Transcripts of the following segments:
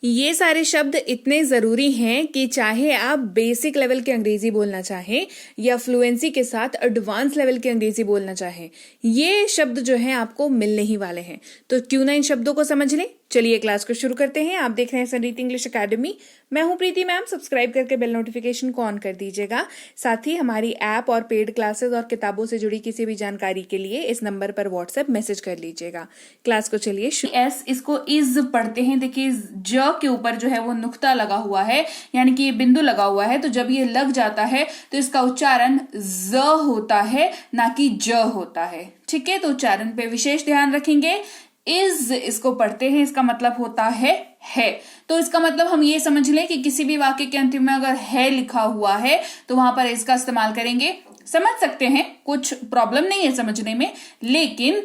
ये सारे शब्द इतने ज़रूरी हैं कि चाहे आप बेसिक लेवल की अंग्रेजी बोलना चाहें या फ्लुएंसी के साथ एडवांस लेवल की अंग्रेजी बोलना चाहें, ये शब्द जो हैं आपको मिलने ही वाले हैं। तो क्यों ना इन शब्दों को समझ लें। चलिए क्लास को शुरू करते हैं। आप देख रहे हैं संरीत इंग्लिश अकेडमी। मैं हूं प्रीति मैम। सब्सक्राइब करके बेल नोटिफिकेशन को ऑन कर दीजिएगा। साथ ही हमारी ऐप और पेड क्लासेस और किताबों से जुड़ी किसी भी जानकारी के लिए इस नंबर पर व्हाट्सएप मैसेज कर लीजिएगा। क्लास को चलिए एस इसको इज पढ़ते हैं। देखिए ज के ऊपर जो है वो नुक्ता लगा हुआ है, यानी कि ये बिंदु लगा हुआ है। तो जब ये लग जाता है तो इसका उच्चारण ज होता है, ना कि ज होता है। ठीक है, तो उच्चारण पे विशेष ध्यान रखेंगे। इज इसको पढ़ते हैं, इसका मतलब होता है। तो इसका मतलब हम ये समझ लें कि किसी भी वाक्य के अंतिम में अगर है लिखा हुआ है तो वहां पर इसका इस्तेमाल करेंगे। समझ सकते हैं, कुछ प्रॉब्लम नहीं है समझने में, लेकिन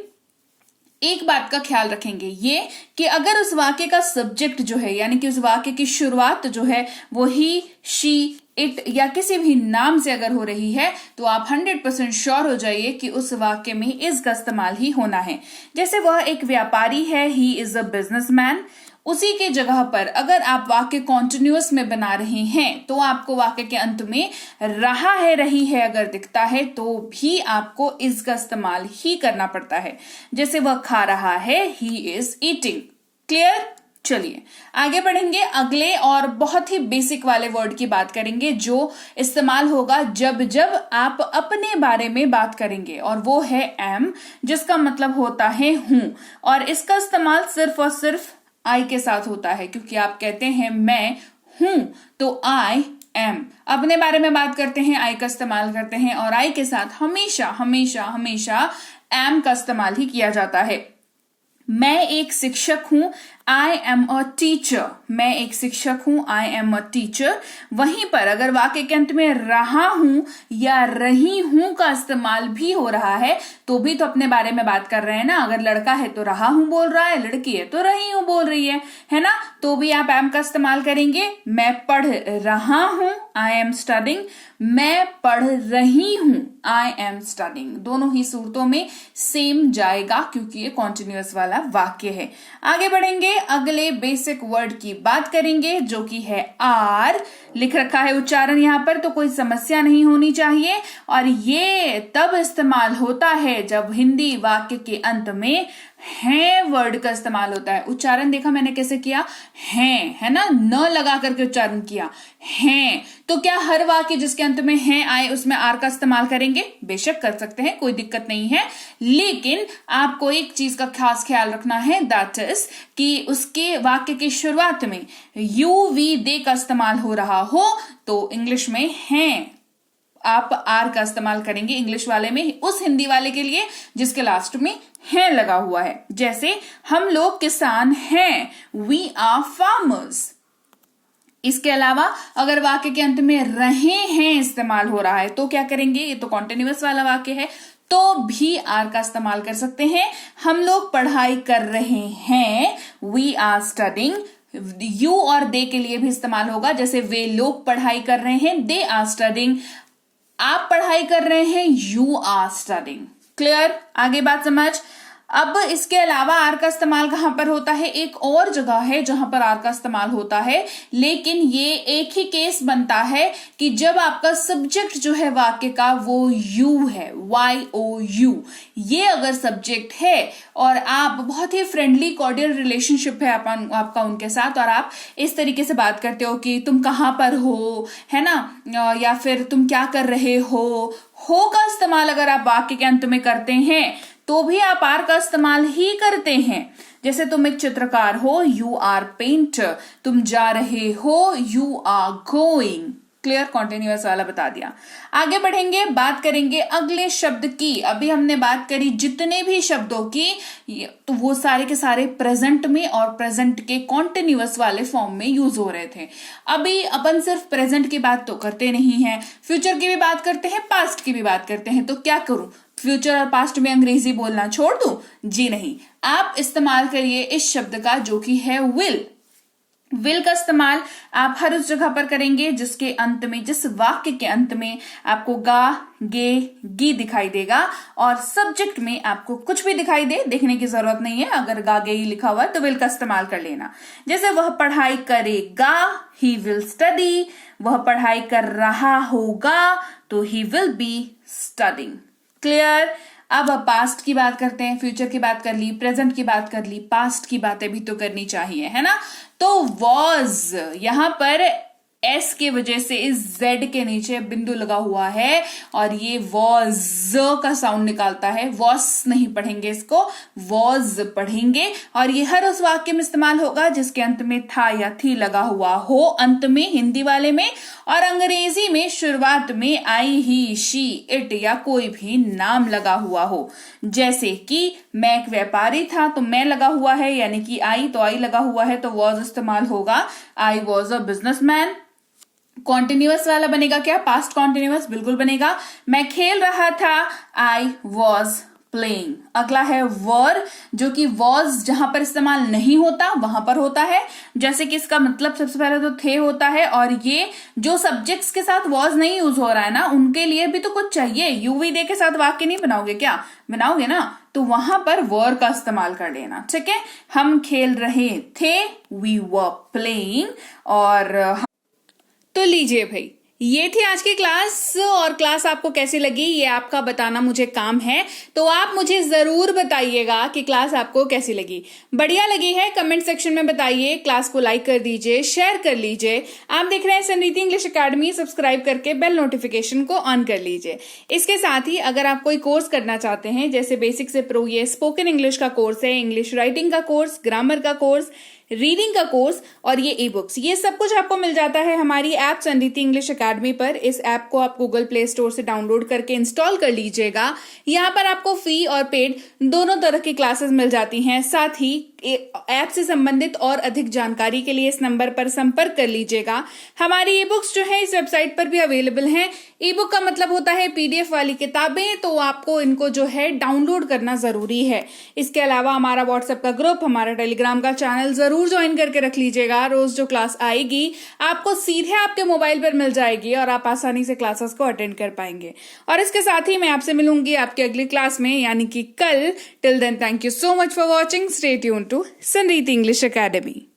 एक बात का ख्याल रखेंगे ये कि अगर उस वाक्य का सब्जेक्ट जो है, यानी कि उस वाक्य की शुरुआत जो है वो ही, शी, इट या किसी भी नाम से अगर हो रही है तो आप 100% श्योर हो जाइए कि उस वाक्य में इज का इस्तेमाल ही होना है। जैसे वह एक व्यापारी है, ही इज अ बिजनेसमैन। उसी के जगह पर अगर आप वाक्य कॉन्टिन्यूअस में बना रहे हैं तो आपको वाक्य के अंत में रहा है, रही है अगर दिखता है तो भी आपको इज का इस्तेमाल ही करना पड़ता है। जैसे वह खा रहा है, ही इज ईटिंग। क्लियर? चलिए आगे बढ़ेंगे। अगले और बहुत ही बेसिक वाले वर्ड की बात करेंगे जो इस्तेमाल होगा जब जब आप अपने बारे में बात करेंगे, और वो है एम, जिसका मतलब होता है हूं। और इसका इस्तेमाल सिर्फ और सिर्फ आई के साथ होता है, क्योंकि आप कहते हैं मैं हूं तो आई एम। अपने बारे में बात करते हैं, आई का इस्तेमाल करते हैं, और आई के साथ हमेशा हमेशा हमेशा एम का इस्तेमाल ही किया जाता है। मैं एक शिक्षक हूं, आई एम अ टीचर। मैं एक शिक्षक हूं, आई एम अ टीचर। वहीं पर अगर वाक्य के अंत में रहा हूं या रही हूं का इस्तेमाल भी हो रहा है तो भी तो अपने बारे में बात कर रहे हैं ना। अगर लड़का है तो रहा हूं बोल रहा है, लड़की है तो रही हूं बोल रही है ना। तो भी आप एम का इस्तेमाल करेंगे। मैं पढ़ रहा हूं, आई एम स्टडिंग। मैं पढ़ रही हूं, आई एम स्टडिंग। दोनों ही सूरतों में सेम जाएगा क्योंकि ये कॉन्टिन्यूअस वाला वाक्य है। आगे बढ़ेंगे, अगले बेसिक वर्ड की बात करेंगे जो कि है आर। लिख रखा है उच्चारण यहां पर, तो कोई समस्या नहीं होनी चाहिए। और ये तब इस्तेमाल होता है जब हिंदी वाक्य के अंत में है वर्ड का इस्तेमाल होता है। उच्चारण देखा मैंने कैसे किया, है ना, न लगा करके उच्चारण किया, है। तो क्या हर वाक्य जिसके अंत में है आए उसमें आर का इस्तेमाल करेंगे? बेशक कर सकते हैं, कोई दिक्कत नहीं है। लेकिन आपको एक चीज का खास ख्याल रखना है, दैट इज कि उसके वाक्य की शुरुआत में यू वी दे का इस्तेमाल हो रहा हो तो इंग्लिश में है आप आर का इस्तेमाल करेंगे। इंग्लिश वाले में उस हिंदी वाले के लिए जिसके लास्ट में है लगा हुआ है। जैसे हम लोग किसान हैं, वी आर फार्मर्स। इसके अलावा अगर वाक्य के अंत में रहे हैं इस्तेमाल हो रहा है तो क्या करेंगे? ये तो कॉन्टिन्यूअस वाला वाक्य है, तो भी आर का इस्तेमाल कर सकते हैं। हम लोग पढ़ाई कर रहे हैं, वी आर स्टडिंग। यू और दे के लिए भी इस्तेमाल होगा। जैसे वे लोग पढ़ाई कर रहे हैं, दे आर स्टडिंग। आप पढ़ाई कर रहे हैं, यू आर स्टडिंग। क्लियर? आगे बात समझ। अब इसके अलावा आर का इस्तेमाल कहां पर होता है? एक और जगह है जहां पर आर का इस्तेमाल होता है, लेकिन ये एक ही केस बनता है कि जब आपका सब्जेक्ट जो है वाक्य का वो यू है, YOU। ये अगर सब्जेक्ट है और आप बहुत ही फ्रेंडली कॉर्डियल रिलेशनशिप है आपका उनके साथ, और आप इस तरीके से बात करते हो कि तुम कहां पर हो, है ना, या फिर तुम क्या कर रहे हो का इस्तेमाल अगर आप वाक्य के अंत में करते हैं तो भी आप आर का इस्तेमाल ही करते हैं। जैसे तुम एक चित्रकार हो, यू आर पेंटर। तुम जा रहे हो, you are going. Clear? Continuous वाला बता दिया। आगे बढ़ेंगे, बात करेंगे अगले शब्द की। अभी हमने बात करी जितने भी शब्दों की, तो वो सारे के सारे प्रेजेंट में और प्रेजेंट के कॉन्टिन्यूअस वाले फॉर्म में यूज हो रहे थे। अभी अपन सिर्फ प्रेजेंट की बात तो करते नहीं है, फ्यूचर की भी बात करते हैं, पास्ट की भी बात करते हैं। तो क्या करूं, फ्यूचर और पास्ट में अंग्रेजी बोलना छोड़ दूं? जी नहीं, आप इस्तेमाल करिए इस शब्द का जो कि है विल। विल का इस्तेमाल आप हर उस जगह पर करेंगे जिसके अंत में, जिस वाक्य के अंत में आपको गा, गे, गी दिखाई देगा और सब्जेक्ट में आपको कुछ भी दिखाई दे, देखने की जरूरत नहीं है। अगर गा, गे ही लिखा हुआ है तो विल का इस्तेमाल कर लेना। जैसे वह पढ़ाई करेगा, ही विल स्टडी। वह पढ़ाई कर रहा होगा तो he will be studying. Clear? अब पास्ट की बात करते हैं, फ्यूचर की बात कर ली, प्रेजेंट की बात कर ली, पास्ट की बातें भी तो करनी चाहिए, है ना। तो वॉज, यहां पर एस के वजह से इस जेड के नीचे बिंदु लगा हुआ है और ये वॉज का साउंड निकालता है। वॉस नहीं पढ़ेंगे इसको, वॉज पढ़ेंगे। और ये हर उस वाक्य में इस्तेमाल होगा जिसके अंत में था या थी लगा हुआ हो, अंत में हिंदी वाले में, और अंग्रेजी में शुरुआत में आई, ही, शी, इट या कोई भी नाम लगा हुआ हो। जैसे कि मैं एक व्यापारी था तो मैं लगा हुआ है, यानी कि आई, तो आई लगा हुआ है तो वॉज इस्तेमाल होगा, I was a businessman. Continuous वाला बनेगा क्या? पास्ट कॉन्टिन्यूअस बिल्कुल बनेगा। मैं खेल रहा था, आई वॉज प्लेइंग। अगला है वर, जो कि वॉज जहां पर इस्तेमाल नहीं होता वहां पर होता है। जैसे कि इसका मतलब सबसे पहले तो थे होता है, और ये जो सब्जेक्ट्स के साथ वॉज नहीं यूज हो रहा है ना, उनके लिए भी तो कुछ चाहिए। यूवी दे के साथ वाक्य नहीं बनाओगे क्या? बनाओगे ना, तो वहां पर वर का इस्तेमाल कर लेना। ठीक है, हम खेल रहे थे, वी वर प्लेइंग। और तो लीजिए भाई, ये थी आज की क्लास, और क्लास आपको कैसी लगी ये आपका बताना मुझे काम है। तो आप मुझे जरूर बताइएगा कि क्लास आपको कैसी लगी। बढ़िया लगी है कमेंट सेक्शन में बताइए, क्लास को लाइक कर दीजिए, शेयर कर लीजिए। आप देख रहे हैं संरीति इंग्लिश अकेडमी, सब्सक्राइब करके बेल नोटिफिकेशन को ऑन कर लीजिए। इसके साथ ही अगर आप कोई कोर्स करना चाहते हैं, जैसे बेसिक से प्रो, ये स्पोकन इंग्लिश का कोर्स है, इंग्लिश राइटिंग का कोर्स, ग्रामर का कोर्स, रीडिंग का कोर्स और ये ई बुक्स, ये सब कुछ आपको मिल जाता है हमारी ऐप संरीति इंग्लिश अकेडमी पर। इस ऐप को आप गूगल प्ले स्टोर से डाउनलोड करके इंस्टॉल कर लीजिएगा। यहाँ पर आपको फ्री और पेड दोनों तरह की क्लासेस मिल जाती हैं। साथ ही ऐप से संबंधित और अधिक जानकारी के लिए इस नंबर पर संपर्क कर लीजिएगा। हमारी ई बुक्स जो है इस वेबसाइट पर भी अवेलेबल हैं। ई बुक का मतलब होता है पीडीएफ वाली किताबें, तो आपको इनको जो है डाउनलोड करना जरूरी है। इसके अलावा हमारा व्हाट्सएप का ग्रुप, हमारा टेलीग्राम का चैनल जरूर ज्वाइन करके रख लीजिएगा। रोज जो क्लास आएगी आपको सीधे आपके मोबाइल पर मिल जाएगी और आप आसानी से क्लासेस को अटेंड कर पाएंगे। और इसके साथ ही मैं आपसे मिलूंगी आपकी अगली क्लास में, यानी कि कल। Till then, thank you so much for watching. Stay tune to Sanriti English academy.